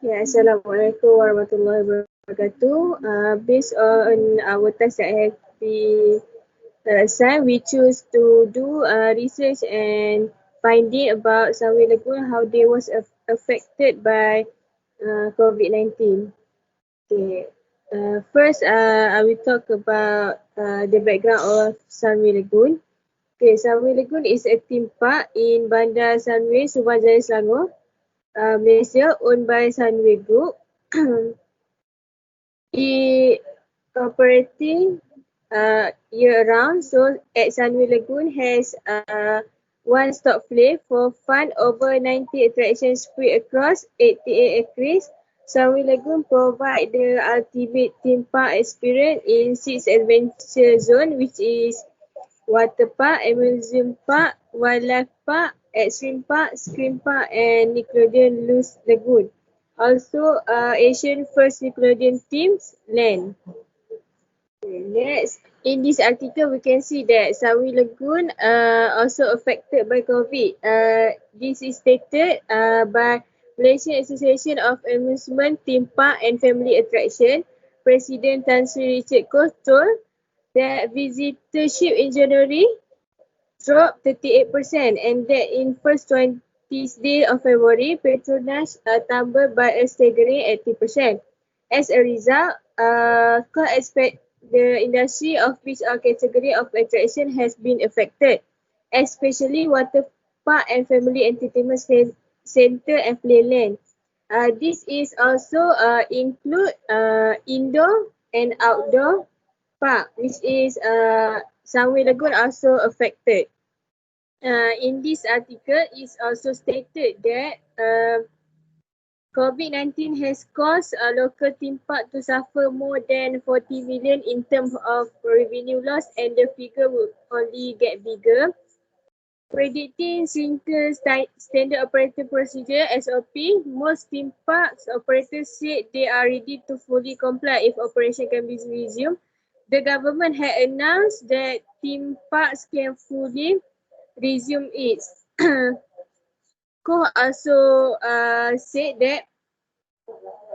Yeah, Assalamualaikum warahmatullahi wabarakatuh. Based on our task that have been assigned, we choose to do research and finding about Sunway Lagoon, how they was affected by COVID-19. Okay. First, I will talk about the background of Sunway Lagoon. Okay, Sunway Lagoon is a theme park in Bandar Sunway, Subang Jaya, Selangor, Malaysia, owned by Sunway Group. It operating year round. So at Sunway Lagoon has one-stop play for fun over 90 attractions spread across 88 acres. Sunway Lagoon provide the ultimate theme park experience in 6 adventure zone, which is water park, amusement park, wildlife park, extreme park, screen park, and Nickelodeon Loose Lagoon. Also, Asian first Nickelodeon themes land. Next, in this article, we can see that Sunway Lagoon also affected by COVID. This is stated by Malaysian Association of Amusement, Theme Park and Family Attraction. President Tan Sri Richard Koh told that visitorship in January dropped 38% and that in first 20 days of February, patronage tumbled by a staggering 80%. As a result, core aspect the industry of which our category of attraction has been affected, especially water park and family entertainment center and playland. This is also include indoor and outdoor park, which is Sunway Lagoon also affected. In this article, it's also stated that COVID-19 has caused a local theme park to suffer more than 40 million in terms of revenue loss, and the figure will only get bigger. Predicting single standard operating procedure (SOP), most theme parks operators said they are ready to fully comply if operation can be resumed. The government had announced that theme parks can fully resume its. Koh also said that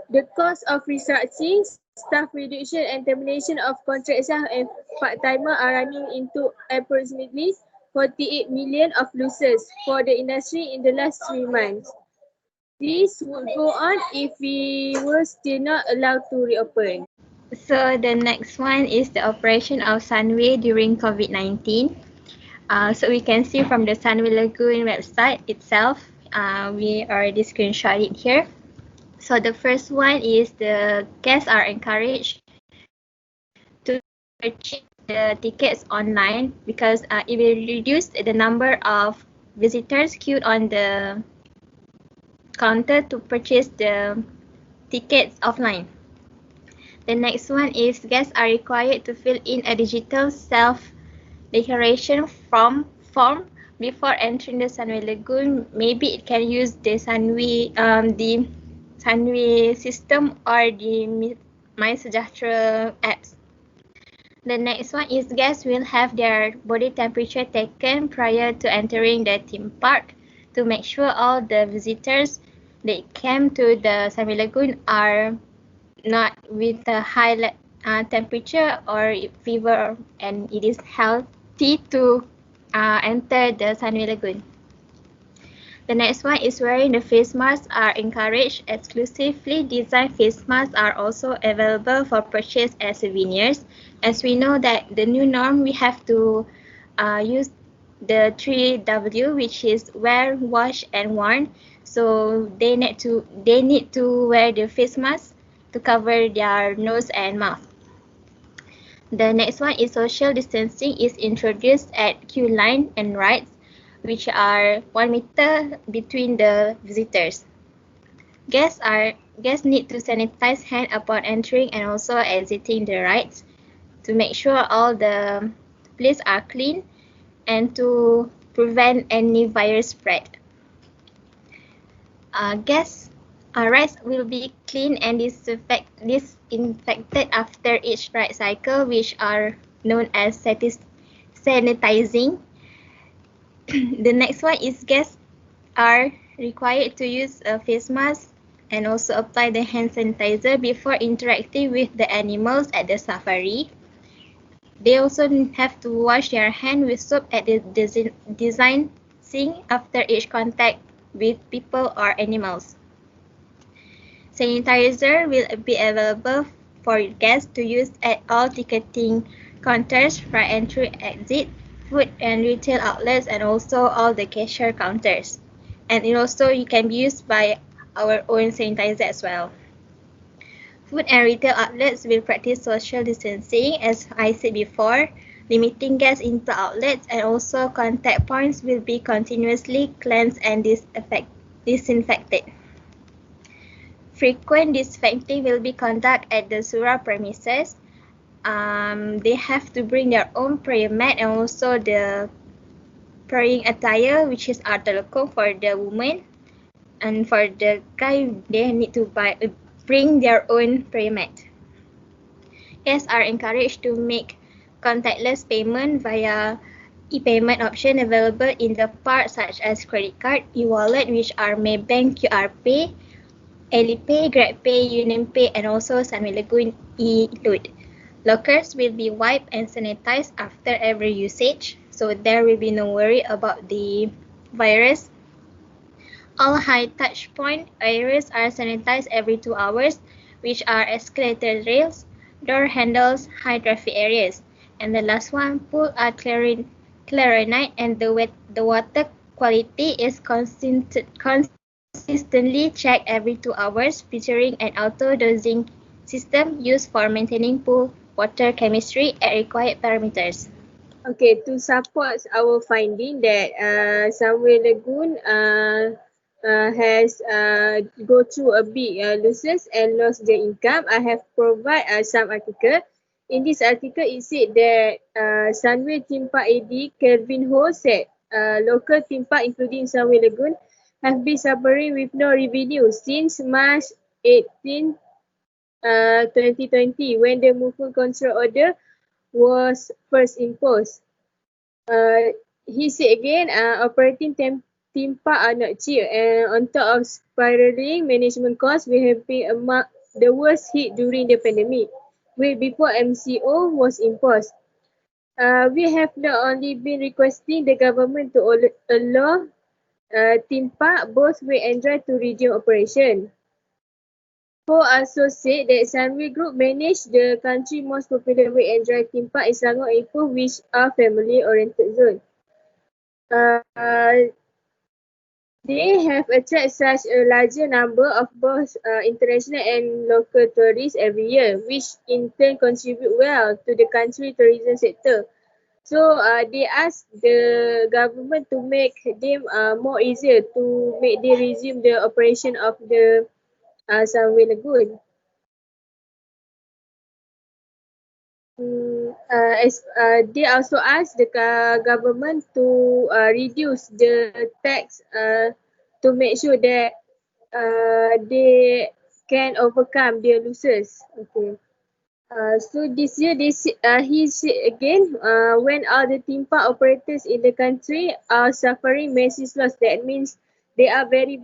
the cost of restructuring, staff reduction and termination of contract staff and part-timer are running into approximately 48 million of losses for the industry in the last 3 months. This would go on if we were still not allowed to reopen. So the next one is the operation of Sunway during COVID-19. So we can see from the Sunway Lagoon website itself, we already screenshot it here. So the first one is the guests are encouraged to purchase the tickets online because it will reduce the number of visitors queued on the counter to purchase the tickets offline. The next one is guests are required to fill in a digital self-declaration form before entering the Sunway Lagoon. Maybe it can use the Sunway system or the My Sejahtera apps. The next one is guests will have their body temperature taken prior to entering the theme park to make sure all the visitors that came to the Sunway Lagoon are not with a high temperature or fever, and it is healthy to enter the Sunway Lagoon. The next one is wearing the face masks are encouraged. Exclusively designed face masks are also available for purchase as souvenirs. As we know that the new norm, we have to use the 3W, which is wear, wash, and warn. So they need to wear the face mask to cover their nose and mouth. The next one is social distancing is introduced at queue line and rides, which are 1 meter between the visitors. Guests need to sanitize hand upon entering and also exiting the rides to make sure all the places are clean and to prevent any virus spread. Rides will be clean and disinfected after each ride cycle, which are known as sanitizing. The next one is guests are required to use a face mask and also apply the hand sanitizer before interacting with the animals at the safari. They also have to wash their hand with soap at the design sink after each contact with people or animals. Sanitizer will be available for guests to use at all ticketing counters, right entry, exit, food and retail outlets, and also all the cashier counters. And it also you can be used by our own sanitizer as well. Food and retail outlets will practice social distancing, as I said before. Limiting guests into outlets and also contact points will be continuously cleansed and disinfected. Frequent disinfecting will be conducted at the surah premises. They have to bring their own prayer mat and also the praying attire, which is artalakong for the women. And for the guy, they need to bring their own prayer mat. Guests are encouraged to make contactless payment via e-payment option available in the park such as credit card, e-wallet, which are Maybank QR Pay, Alipay, GrabPay, UnionPay, and also Sunway Lagoon e-Load. Lockers will be wiped and sanitized after every usage, so there will be no worry about the virus. All high touch point areas are sanitized every 2 hours, which are escalator rails, door handles, high traffic areas. And the last one, pool are clarinite, and the water quality is consistently checked every 2 hours, featuring an auto dosing system used for maintaining pool water chemistry at required parameters. Okay, to support our finding that Sunway Lagoon has go through a big losses and lost their income, I have provided some article. In this article, it said that Sunway theme park AD Kelvin Ho said local theme park including Sunway Lagoon have been suffering with no revenue since March 18, 2020 when the movement control order was first imposed. Uh, he said again, operating theme park are not cheap, and on top of spiraling management costs, we have been among the worst hit during the pandemic, way before MCO was imposed. We have not only been requesting the government to allow theme park both way and dry to resume operation. Ho also said that Sunway Group manage the country's most popular wet and dry theme park in Selangor and Ipoh, which are family-oriented zones. Uh, they have attracted such a larger number of both international and local tourists every year, which in turn contribute well to the country's tourism sector. So they asked the government to make them more easier to make they resume the operation of the Sunway Lagoon. They also asked the government to reduce the tax to make sure that they can overcome their losses. Okay. So this year, he said again, when all the theme park operators in the country are suffering massive loss, that means they are very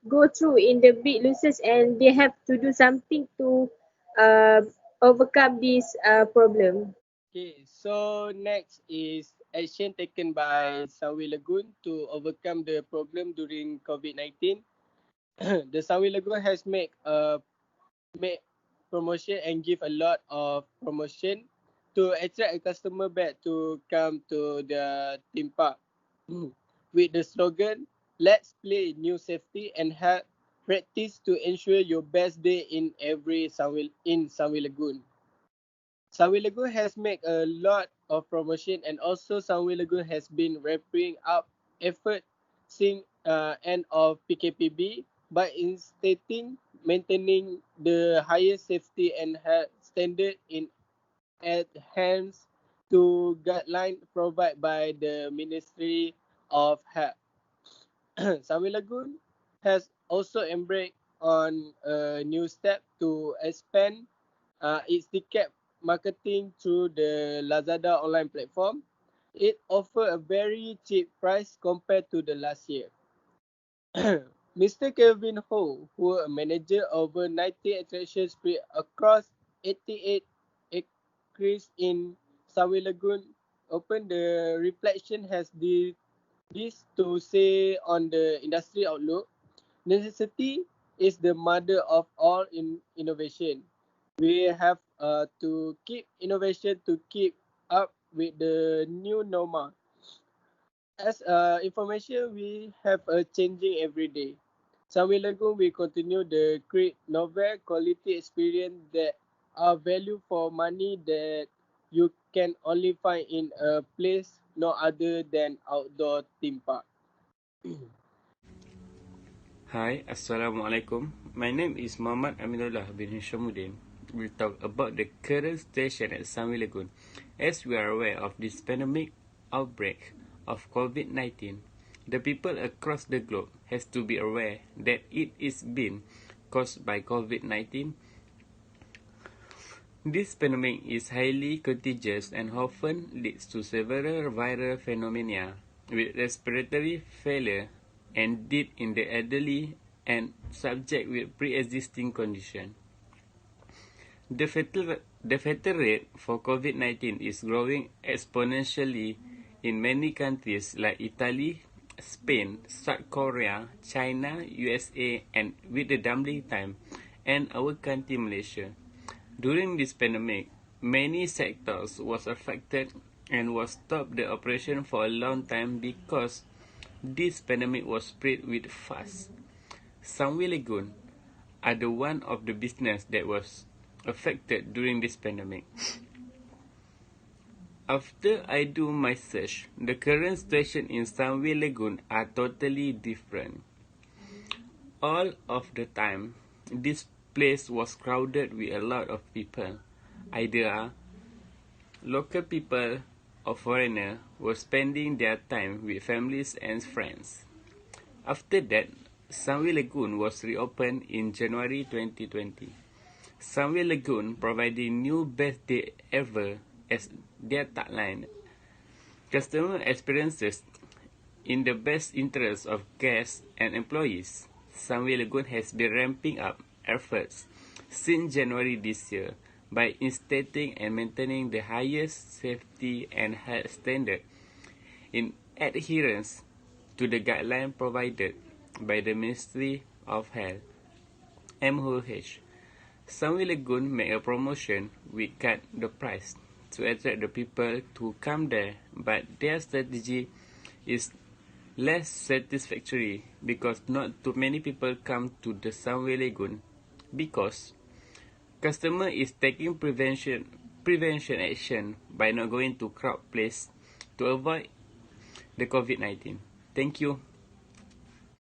go through in the big losses, and they have to do something to uh, overcome this problem. Okay, so next is action taken by Sunway Lagoon to overcome the problem during COVID-19. The Sunway Lagoon has made promotion and give a lot of promotion to attract a customer back to come to the theme park. With the slogan, let's play new safety and help practice to ensure your best day in Sunway Lagoon. Sunway Lagoon has made a lot of promotion, and also Sunway Lagoon has been ramping up effort since end of PKPB by instating maintaining the highest safety and health standard in adherence to guidelines provided by the Ministry of Health. Sunway Lagoon has also embarked on a new step to expand its ticket marketing through the Lazada online platform. It offers a very cheap price compared to the last year. Mr. Kelvin Ho, who a manager over 90 attractions spread across 88 acres in Sunway Lagoon, opened the reflection has this to say on the industry outlook. Necessity is the mother of all innovation. We have to keep innovation to keep up with the new normal. As information, we have a changing every day. Sunway Lagoon will continue the create novel quality experience that are value for money that you can only find in a place no other than outdoor theme park. Hi, Assalamualaikum. My name is Muhammad Amirullah bin Hishamuddin. We'll talk about the current situation at Sunway Lagoon. As we are aware of this pandemic outbreak of COVID-19, the people across the globe has to be aware that it is being caused by COVID-19. This pandemic is highly contagious and often leads to several viral phenomena with respiratory failure and death in the elderly and subject with pre-existing condition. The fatal rate for COVID-19 is growing exponentially in many countries like Italy, Spain, South Korea, China, USA, and with the doubling time, and our country Malaysia. During this pandemic, many sectors was affected and was stopped the operation for a long time because this pandemic was spread with fast. Sunway Lagoon are the one of the business that was affected during this pandemic. After I do my search, the current situation in Sunway Lagoon are totally different. All of the time, this place was crowded with a lot of people. Either local people or foreigners were spending their time with families and friends. After that, Sunway Lagoon was reopened in January 2020. Sunway Lagoon providing new best day ever as their tagline. Customer experiences in the best interest of guests and employees. Sunway Lagoon has been ramping up efforts since January this year by instituting and maintaining the highest safety and health standard in adherence to the guideline provided by the Ministry of Health, MOH. Sunway Lagoon make a promotion with cut the price to attract the people to come there, but their strategy is less satisfactory because not too many people come to the Sunway Lagoon because customer is taking prevention action by not going to crowd place to avoid the COVID-19. Thank you.